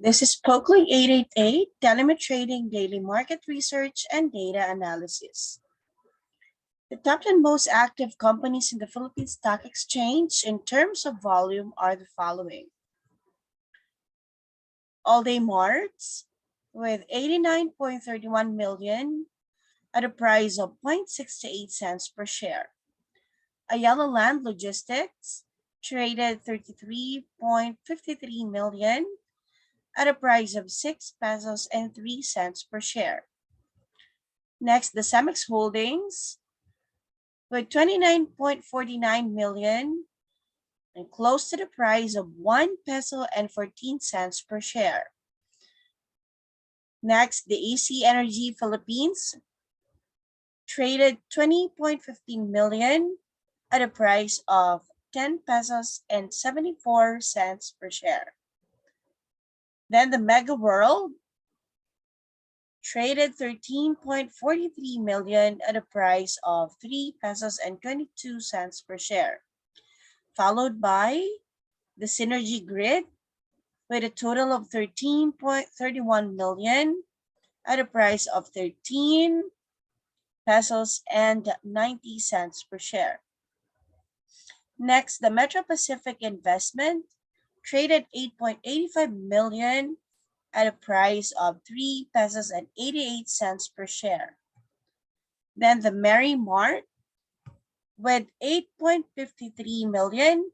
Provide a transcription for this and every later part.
This is Pokling 888, Telemetrading Daily Market Research and Data Analysis. The top 10 most active companies in the Philippine Stock Exchange in terms of volume are the following. All-day Marts with 89.31 million at a price of 0.68 cents per share. Ayala Land Logistics traded 33.53 million at a price of 6 pesos and 3 cents per share. Next, the Cemex Holdings with 29.49 million and close to the price of 1 peso and 14 cents per share. Next, the AC Energy Philippines traded 20.15 million at a price of 10 pesos and 74 cents per share. Then the Mega World traded 13.43 million at a price of 3 pesos and 22 cents per share, followed by the Synergy Grid with a total of 13.31 million at a price of 13 pesos and 90 cents per share. Next, the Metro Pacific Investment traded 8.85 million at a price of 3 pesos and 88 cents per share. Then the Mary Mart with 8.53 million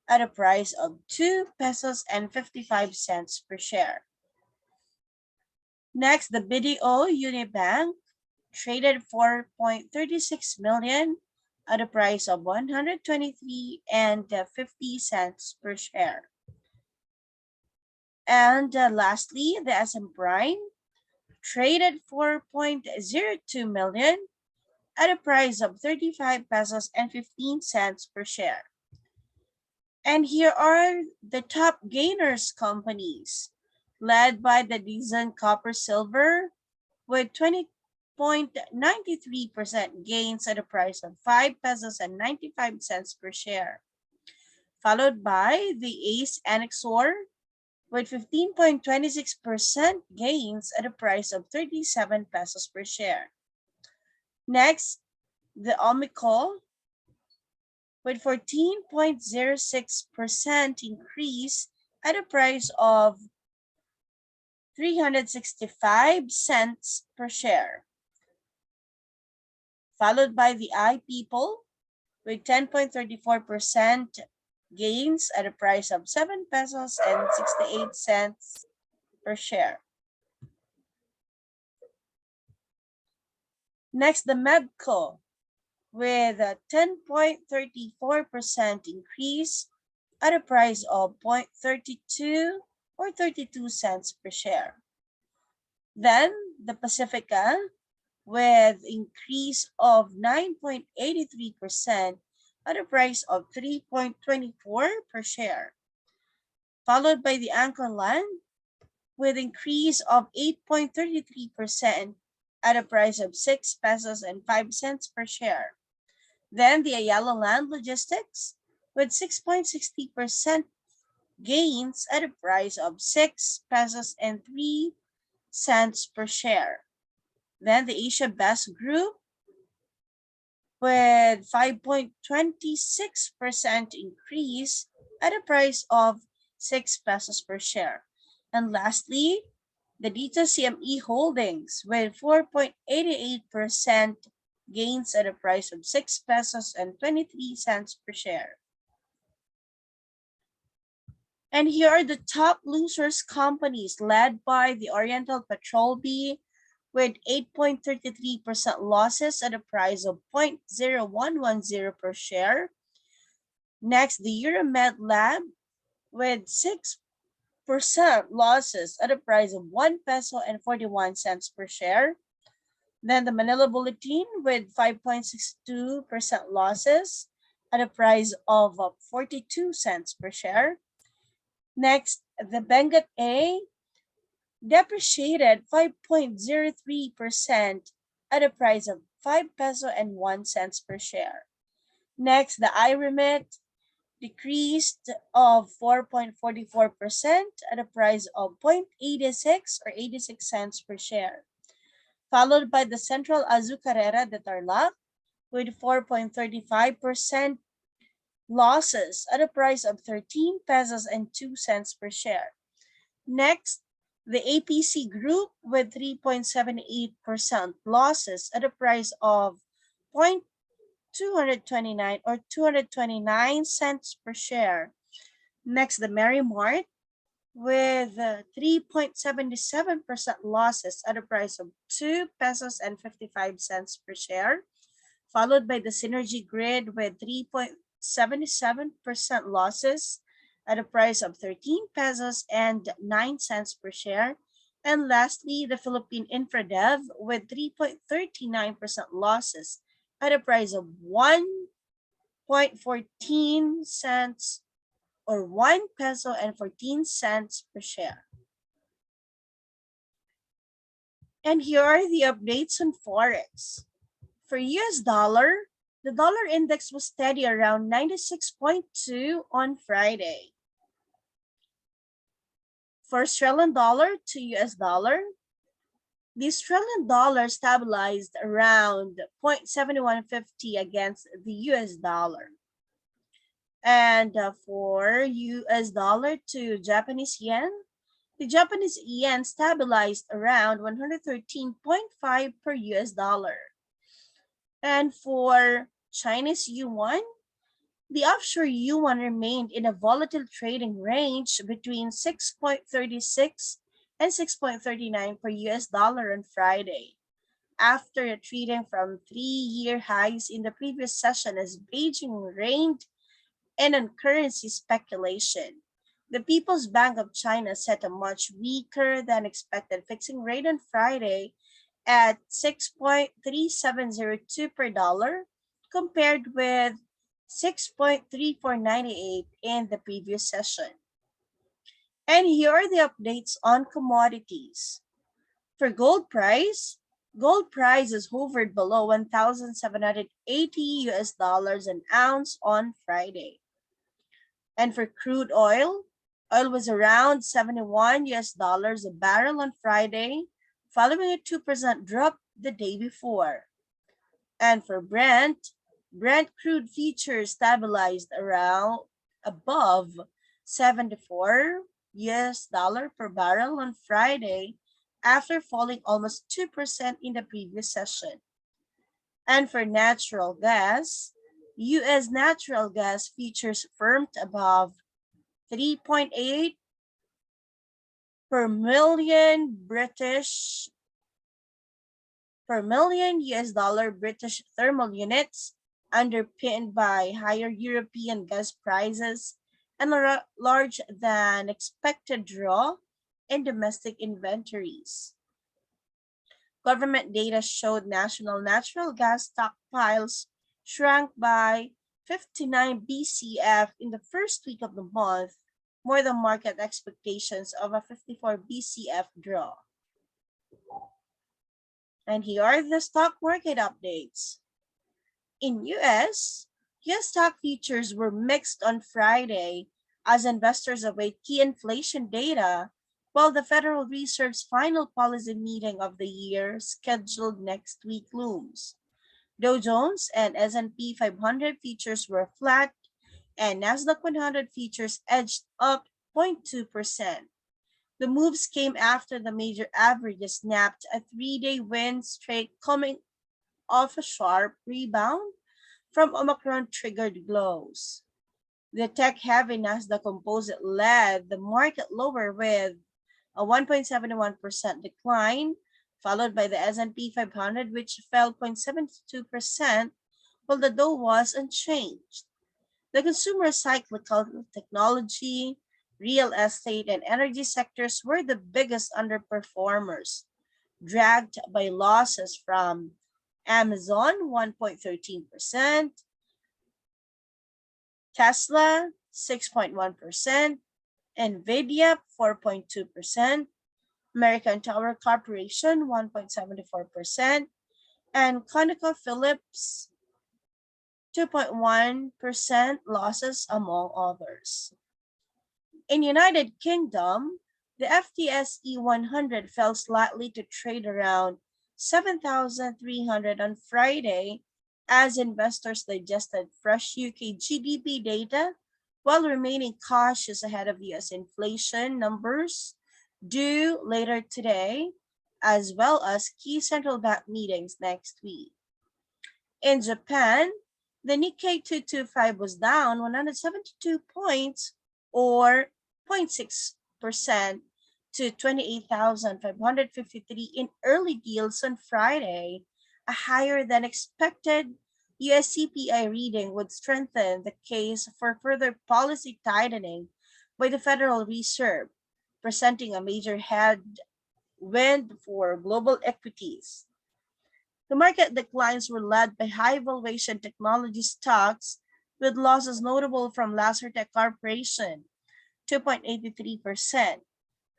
at a price of 2 pesos and 55 cents per share. Next, the BDO Unibank traded 4.36 million at a price of 123 and 50 cents per share. And lastly, the SM Prime traded 4.02 million at a price of 35 pesos and 15 cents per share. And here are the top gainers companies, led by the Dizon Copper Silver with 20.93% gains at a price of 5 pesos and 95 cents per share, followed by the Ace Annexor with 15.26% gains at a price of 37 pesos per share. Next, the Omicol with 14.06% increase at a price of 365 cents per share, followed by the iPeople with 10.34% gains at a price of 7 pesos and 68 cents per share. Next, the Medco with a 10.34% increase at a price of 0.32 or 32 cents per share. Then the Pacifica with increase of 9.83% at a price of 3.24 per share, followed by the Anchorland with increase of 8.33% at a price of 6 pesos and 5 cents per share. Then the Ayala Land Logistics with 6.60% gains at a price of 6 pesos and 3 cents per share. Then the Asia Best Group with 5.26% increase at a price of 6 pesos per share. And lastly, the Dito CME Holdings with 4.88% gains at a price of 6 pesos and 23 cents per share. And here are the top losers companies, led by the Oriental Petrol B with 8.33% losses at a price of 0.0110 per share. Next, the Euromed Lab with 6% losses at a price of 1 peso and 41 cents per share. Then the Manila Bulletin with 5.62% losses at a price of 42 cents per share. Next, the Benguet A depreciated 5.03% at a price of 5 peso and 1 cents per share. Next, the iRemit decreased of 4.44% at a price of 0.86 or 86 cents per share, followed by the Central Azucarera de Tarlac with 4.35% losses at a price of 13 pesos and 2 cents per share. Next, the APC Group with 3.78% losses at a price of 0.229 or 229 cents per share. Next, the Mary Mart with 3.77% losses at a price of 2 pesos and 55 cents per share, followed by the Synergy Grid with 3.77% losses at a price of 13 pesos and 9 cents per share. And lastly, the Philippine Infradev with 3.39% losses at a price of 1.14 cents or 1 peso and 14 cents per share. And here are the updates on Forex. For US dollar, the dollar index was steady around 96.2 on Friday. For Australian dollar to US dollar, the Australian dollar stabilized around 0.7150 against the US dollar. And for US dollar to Japanese yen, the Japanese yen stabilized around 113.5 per US dollar. And for Chinese yuan, the offshore yuan remained in a volatile trading range between 6.36 and 6.39 per US dollar on Friday, after retreating from 3-year highs in the previous session as Beijing reigned in on currency speculation. The People's Bank of China set a much weaker than expected fixing rate on Friday at 6.3702 per dollar, compared with 6.3498 in the previous session. And here are the updates on commodities. For gold price has hovered below 1,780 US dollars an ounce on Friday. And for crude oil was around 71 US dollars a barrel on Friday, following a 2% drop the day before. And for Brent crude futures stabilized around above 74 US dollar per barrel on Friday after falling almost 2% in the previous session. And for natural gas, US natural gas futures firmed above 3.8 per million US dollar British thermal units, underpinned by higher European gas prices and a large than expected draw in domestic inventories. Government data showed national natural gas stockpiles shrank by 59 BCF in the first week of the month, more than market expectations of a 54 BCF draw. And here are the stock market updates. In US stock futures were mixed on Friday as investors await key inflation data, while the Federal Reserve's final policy meeting of the year, scheduled next week, looms. Dow Jones and S&P 500 futures were flat, and Nasdaq 100 futures edged up 0.2%. The moves came after the major averages snapped a 3-day win streak, coming off a sharp rebound from Omicron-triggered lows. The tech-heavy Nasdaq Composite led the market lower with a 1.71% decline, followed by the S&P 500, which fell 0.72%, while the Dow was unchanged. The consumer cyclical, technology, real estate, and energy sectors were the biggest underperformers, dragged by losses from Amazon 1.13%, Tesla 6.1%, Nvidia 4.2%, American Tower Corporation 1.74%, and ConocoPhillips 2.1% losses among others. In United Kingdom, the FTSE 100 fell slightly to trade around 7,300 on Friday as investors digested fresh UK GDP data while remaining cautious ahead of US inflation numbers due later today, as well as key central bank meetings next week. In Japan, the Nikkei 225 was down 172 points or 0.6% to 28,553 in early deals on Friday. A higher than expected US CPI reading would strengthen the case for further policy tightening by the Federal Reserve, presenting a major headwind for global equities. The market declines were led by high valuation technology stocks, with losses notable from Lasertec Corporation, 2.83%,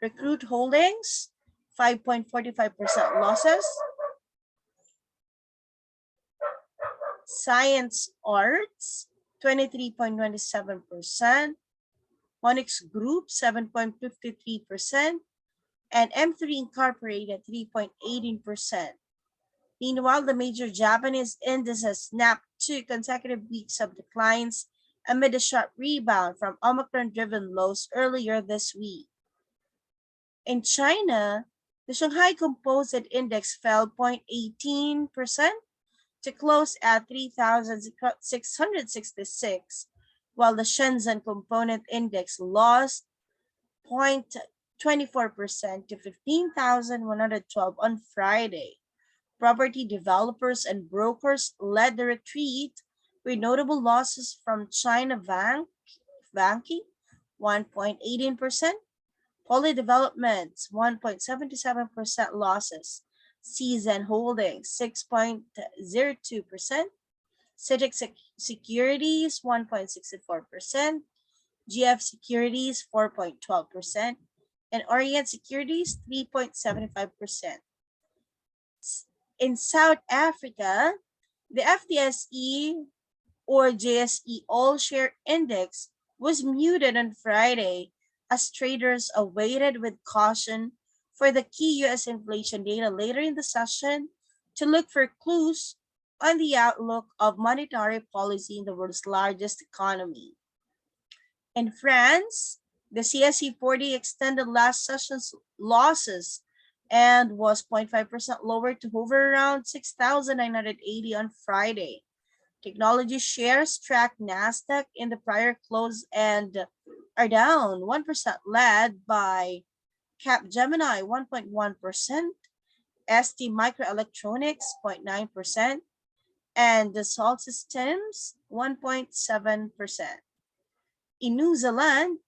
Recruit Holdings, 5.45% losses, Science Arts, 23.27%, Onyx Group, 7.53%, and M3 Incorporated, 3.18%. Meanwhile, the major Japanese indices snapped 2 consecutive weeks of declines amid a sharp rebound from Omicron-driven lows earlier this week. In China, the Shanghai Composite Index fell 0.18% to close at 3,666, while the Shenzhen Component Index lost 0.24% to 15,112 on Friday. Property developers and brokers led the retreat, with notable losses from China Banking, 1.18%, Poly Developments, 1.77% losses, Season Holdings, 6.02%, CITIC Securities, 1.64%, GF Securities, 4.12%, and Orient Securities, 3.75%. In South Africa, the FTSE or JSE All Share Index was muted on Friday as traders awaited with caution for the key US inflation data later in the session to look for clues on the outlook of monetary policy in the world's largest economy. In France, the CAC 40 extended last session's losses and was 0.5% lower to hover around 6,980 on Friday. Technology shares tracked NASDAQ in the prior close and are down 1%, led by Capgemini 1.1%, ST Microelectronics 0.9%, and Dassault Systems 1.7%. In New Zealand,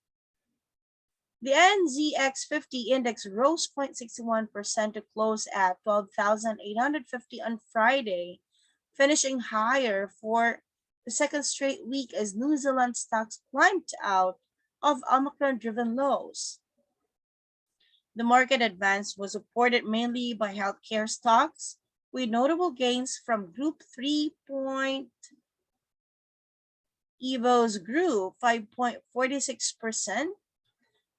the NZX 50 index rose 0.61% to close at 12,850 on Friday, finishing higher for the second straight week as New Zealand stocks climbed out of Omicron-driven lows. The market advance was supported mainly by healthcare stocks, with notable gains from Group 3. EVOs grew 5.46%,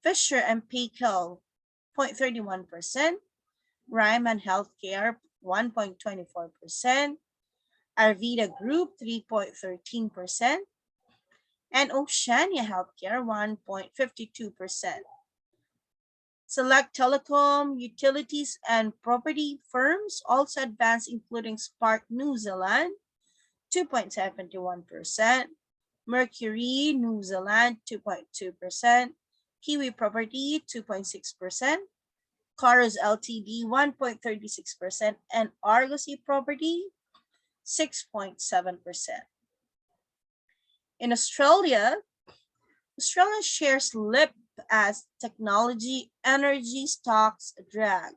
Fisher and Paykel 0.31%, Ryman Healthcare 1.24%, Arvida Group 3.13%, and Oceania Healthcare 1.52%. Select telecom, utilities, and property firms also advanced, including Spark New Zealand 2.71%, Mercury New Zealand 2.2%, Kiwi Property 2.6%, Caros Ltd 1.36%, and Argosy Property 6.7%. In Australia, Australian shares slipped as technology energy stocks drag.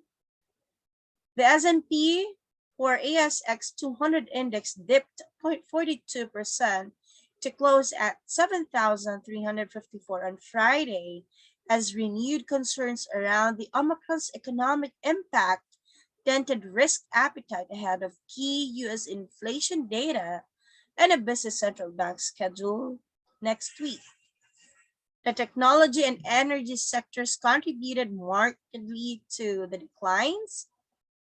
The S&P or ASX 200 index dipped 0.42% to close at 7,354 on Friday as renewed concerns around the Omicron's economic impact dented risk appetite ahead of key US inflation data and a busy central bank schedule next week. The technology and energy sectors contributed markedly to the declines,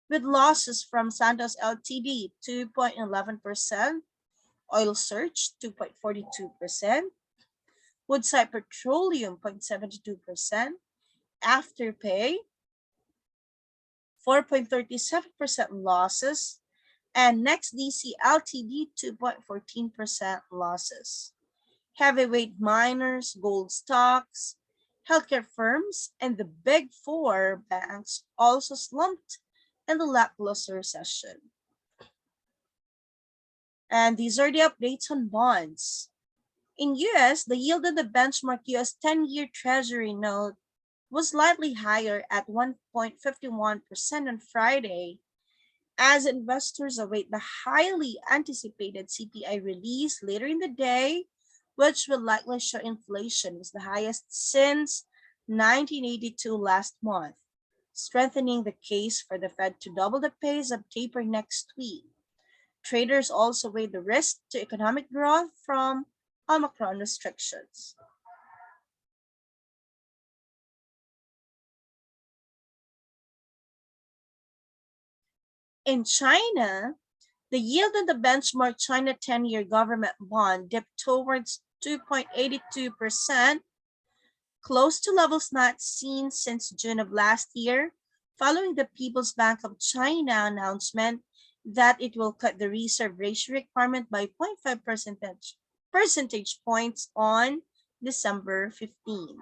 with losses from Santos Ltd 2.11%, Oil Search 2.42%, Woodside Petroleum 0.72%, Afterpay 4.37% losses, and NextDC Ltd 2.14% losses. Heavyweight miners, gold stocks, healthcare firms, and the big four banks also slumped in the lackluster session. And these are the updates on bonds. In US, the yield on the benchmark US 10-year Treasury note was slightly higher at 1.51% on Friday as investors await the highly anticipated CPI release later in the day, which will likely show inflation was the highest since 1982 last month, strengthening the case for the Fed to double the pace of taper next week. Traders also weigh the risk to economic growth from Omicron restrictions. In China, the yield on the benchmark China 10-year government bond dipped towards 2.82%, close to levels not seen since June of last year, following the People's Bank of China announcement that it will cut the reserve ratio requirement by zero point 0.5 percentage points on December 15.